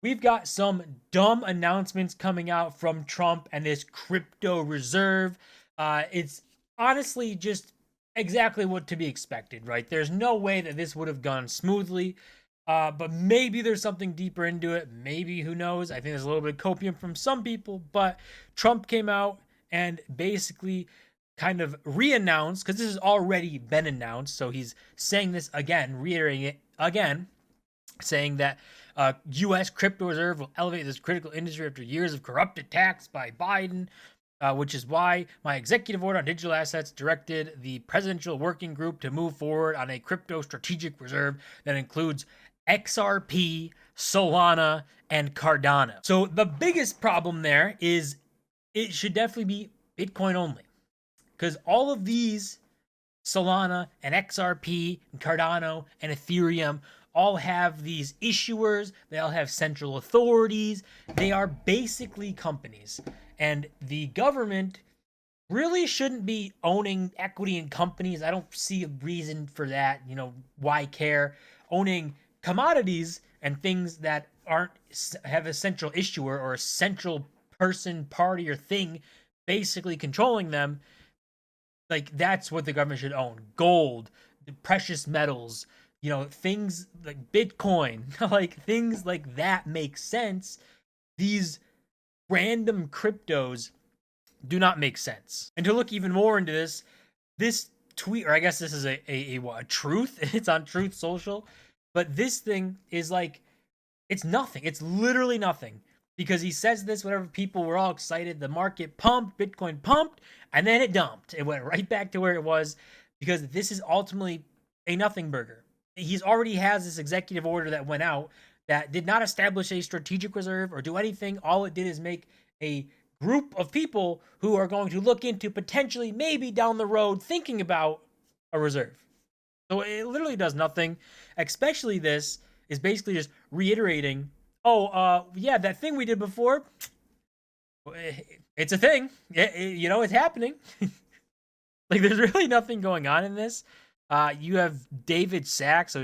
we've got some dumb announcements coming out from Trump and this crypto reserve. It's honestly just exactly what to be expected, right? There's no way that this would have gone smoothly. But maybe there's something deeper into it. Maybe, who knows? I think there's a little bit of copium from some people, but Trump came out and basically kind of re-announced, because this has already been announced. So he's saying this again, reiterating it again, saying that U.S. crypto reserve will elevate this critical industry after years of corrupt attacks by Biden, which is why my executive order on digital assets directed the presidential working group to move forward on a crypto strategic reserve that includes XRP, Solana, and Cardano. So the biggest problem there is it should definitely be Bitcoin only, because all of these, Solana and XRP and Cardano and Ethereum, all have these issuers. They all have central authorities. They are basically companies. And the government really shouldn't be owning equity in companies. I don't see a reason for that. Why care? Owning commodities and things that aren't have a central issuer or a central person, party, or thing basically controlling them, like, that's what the government should own. Gold, precious metals, things like Bitcoin, like things like that make sense. These random cryptos do not make sense. And to look even more into this tweet, or I guess this is a truth, it's on Truth Social, but this thing is like, it's nothing. It's literally nothing. Because he says this whenever people were all excited, the market pumped, Bitcoin pumped, and then it dumped. It went right back to where it was, because this is ultimately a nothing burger. He's already has this executive order that went out that did not establish a strategic reserve or do anything. All it did is make a group of people who are going to look into potentially, maybe down the road, thinking about a reserve. So it literally does nothing. Especially this is basically just reiterating, yeah, that thing we did before, it's a thing. It's happening. Like, there's really nothing going on in this. You have David Sachs, I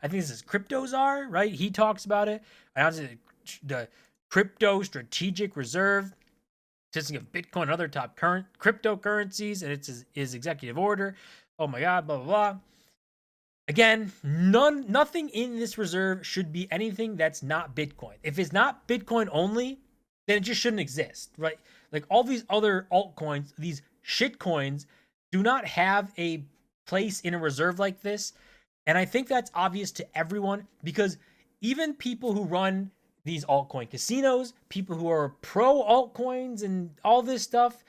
think this is CryptoZar, right? He talks about it. Announcing the crypto strategic reserve consisting of Bitcoin and other top current cryptocurrencies, and it's his executive order. Oh my God, blah blah blah. Again, nothing in this reserve should be anything that's not Bitcoin. If it's not Bitcoin only, then it just shouldn't exist, right? Like, all these other altcoins, these shit coins, do not have a place in a reserve like this. And I think that's obvious to everyone, because even people who run these altcoin casinos, people who are pro altcoins and all this stuff,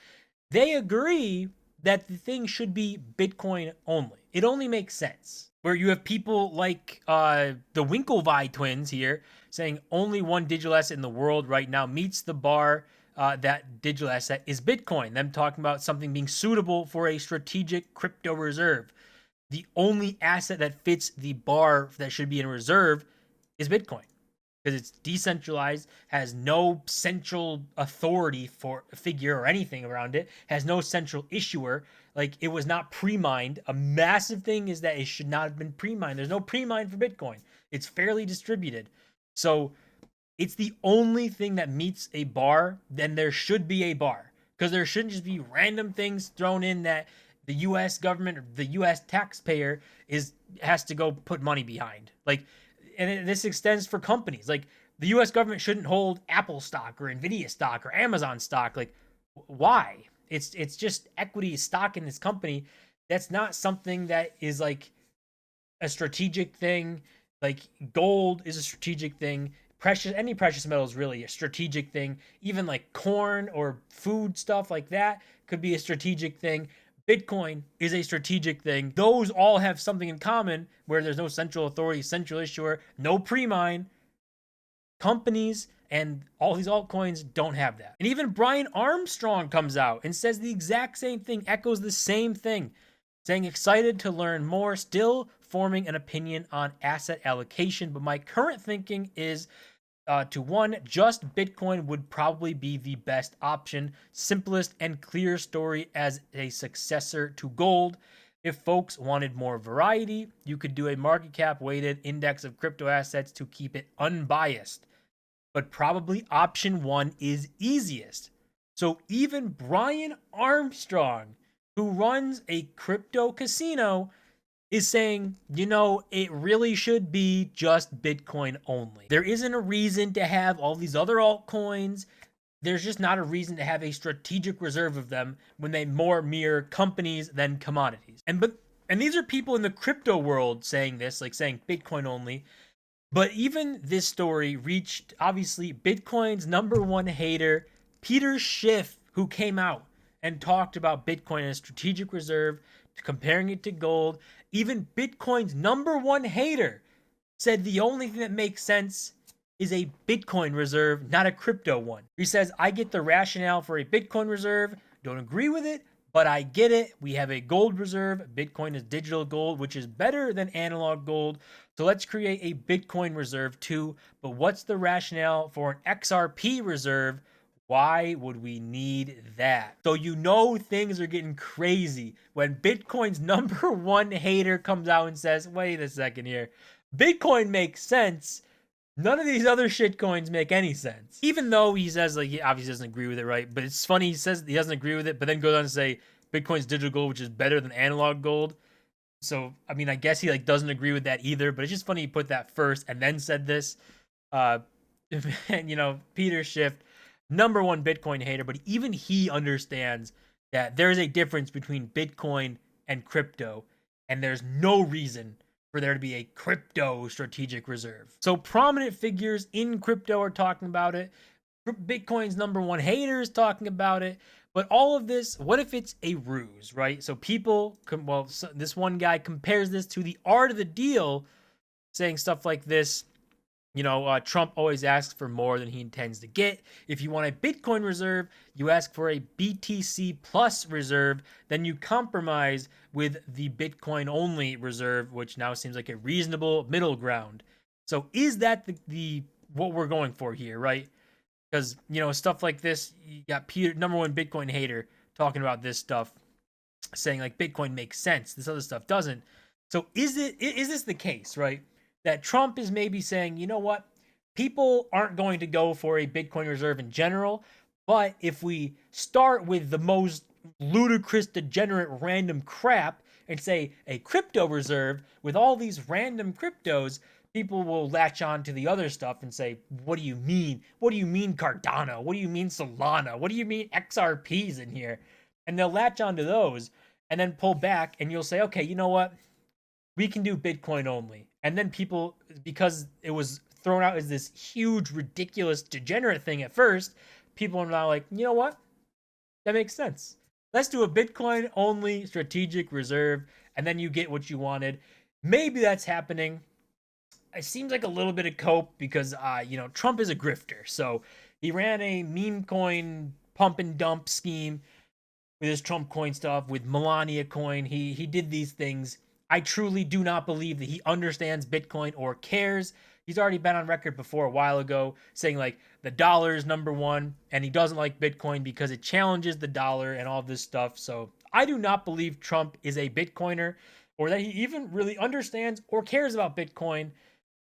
they agree that the thing should be Bitcoin only. It only makes sense. Where you have people like the Winklevi twins here saying only one digital asset in the world right now meets the bar. That digital asset is Bitcoin. Them talking about something being suitable for a strategic crypto reserve. The only asset that fits the bar that should be in reserve is Bitcoin, because it's decentralized, has no central authority for a figure or anything around it, has no central issuer. Like, it was not pre-mined. A massive thing is that it should not have been pre-mined. There's no pre-mine for Bitcoin. It's fairly distributed. So it's the only thing that meets a bar. Then there should be a bar, because there shouldn't just be random things thrown in that the U.S. government or the U.S. taxpayer has to go put money behind. Like, and this extends for companies. Like, the U.S. government shouldn't hold Apple stock or Nvidia stock or Amazon stock. Like, why? It's just equity stock in this company. That's not something that is like a strategic thing. Like, gold is a strategic thing. Any precious metal is really a strategic thing. Even like corn or food stuff like that could be a strategic thing. Bitcoin is a strategic thing. Those all have something in common, where there's no central authority, central issuer, no pre-mine. Companies and all these altcoins don't have that. And even Brian Armstrong comes out and says the exact same thing, echoes the same thing, saying excited to learn more, still forming an opinion on asset allocation. But my current thinking is just Bitcoin would probably be the best option, simplest and clear story as a successor to gold. If folks wanted more variety, you could do a market cap weighted index of crypto assets to keep it unbiased. but probably option one is easiest. So even Brian Armstrong, who runs a crypto casino, is saying, it really should be just Bitcoin only. There isn't a reason to have all these other altcoins. There's just not a reason to have a strategic reserve of them when they more mirror companies than commodities. And these are people in the crypto world saying this, like saying Bitcoin only. But even this story reached, obviously, Bitcoin's number one hater, Peter Schiff, who came out and talked about Bitcoin as a strategic reserve, comparing it to gold. Even Bitcoin's number one hater said the only thing that makes sense is a Bitcoin reserve, not a crypto one. He says, I get the rationale for a Bitcoin reserve, don't agree with it, but I get it. We have a gold reserve. Bitcoin is digital gold, which is better than analog gold. So let's create a Bitcoin reserve too. But what's the rationale for an XRP reserve? Why would we need that? So things are getting crazy when Bitcoin's number one hater comes out and says, wait a second here. Bitcoin makes sense. None of these other shit coins make any sense. Even though he says, like, he obviously doesn't agree with it, right? But it's funny, he says he doesn't agree with it, but then goes on to say Bitcoin's digital gold, which is better than analog gold. So, I mean, I guess he, like, doesn't agree with that either, but it's just funny he put that first and then said this. And, Peter Schiff, number one Bitcoin hater, but even he understands that there's a difference between Bitcoin and crypto, and there's no reason for there to be a crypto strategic reserve. So prominent figures in crypto are talking about it. Bitcoin's number one hater is talking about it. But all of this, what if it's a ruse, right? So this one guy compares this to the art of the deal, saying stuff like this. Trump always asks for more than he intends to get. If you want a Bitcoin reserve, you ask for a BTC plus reserve. Then you compromise with the Bitcoin only reserve, which now seems like a reasonable middle ground. So is that the what we're going for here, right? Because, stuff like this, you got Peter, number one Bitcoin hater, talking about this stuff, saying like Bitcoin makes sense. This other stuff doesn't. So is this the case, right? That Trump is maybe saying, you know what? People aren't going to go for a Bitcoin reserve in general, but if we start with the most ludicrous, degenerate, random crap and say a crypto reserve with all these random cryptos, people will latch on to the other stuff and say, what do you mean? What do you mean Cardano? What do you mean Solana? What do you mean XRP's in here? And they'll latch onto those and then pull back, and you'll say, okay, you know what? We can do Bitcoin only. And then people, because it was thrown out as this huge, ridiculous, degenerate thing at first, people are now like, you know what? That makes sense. Let's do a Bitcoin only strategic reserve, and then you get what you wanted. Maybe that's happening. It seems like a little bit of cope because, Trump is a grifter. So he ran a meme coin pump and dump scheme with his Trump coin stuff, with Melania coin. He did these things. I truly do not believe that he understands Bitcoin or cares. He's already been on record before a while ago saying like the dollar is number one and he doesn't like Bitcoin because it challenges the dollar and all this stuff. So I do not believe Trump is a Bitcoiner or that he even really understands or cares about Bitcoin.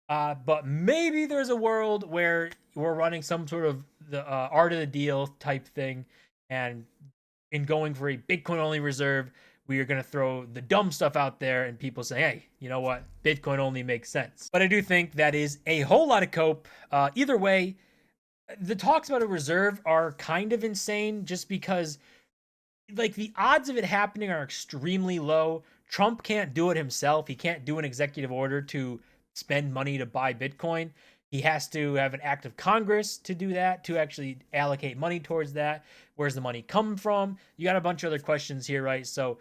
But maybe there's a world where we're running some sort of the art of the deal type thing, and in going for a Bitcoin only reserve, we are going to throw the dumb stuff out there and people say, hey, you know what? Bitcoin only makes sense. But I do think that is a whole lot of cope. Either way, the talks about a reserve are kind of insane just because like the odds of it happening are extremely low. Trump can't do it himself. He can't do an executive order to spend money to buy Bitcoin. He has to have an act of Congress to do that, to actually allocate money towards that. Where's the money come from? You got a bunch of other questions here, right? So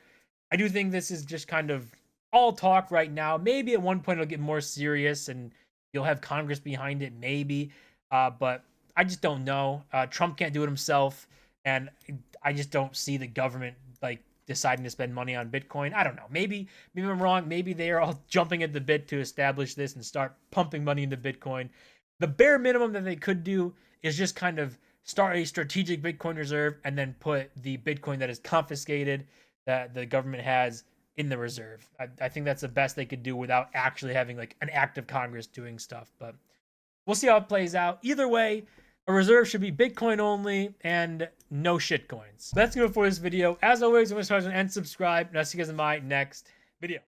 I do think this is just kind of all talk right now. Maybe at one point it'll get more serious and you'll have Congress behind it, maybe. But I just don't know. Trump can't do it himself, and I just don't see the government like deciding to spend money on Bitcoin. I don't know. Maybe I'm wrong. Maybe they are all jumping at the bit to establish this and start pumping money into Bitcoin. The bare minimum that they could do is just kind of start a strategic Bitcoin reserve and then put the Bitcoin that is confiscated that the government has in the reserve. I think that's the best they could do without actually having like an act of Congress doing stuff. But We'll see how it plays out. Either way, a reserve should be Bitcoin only and no shit coins. That's good for this video. As always, remember to and subscribe, and I'll see you guys in my next video.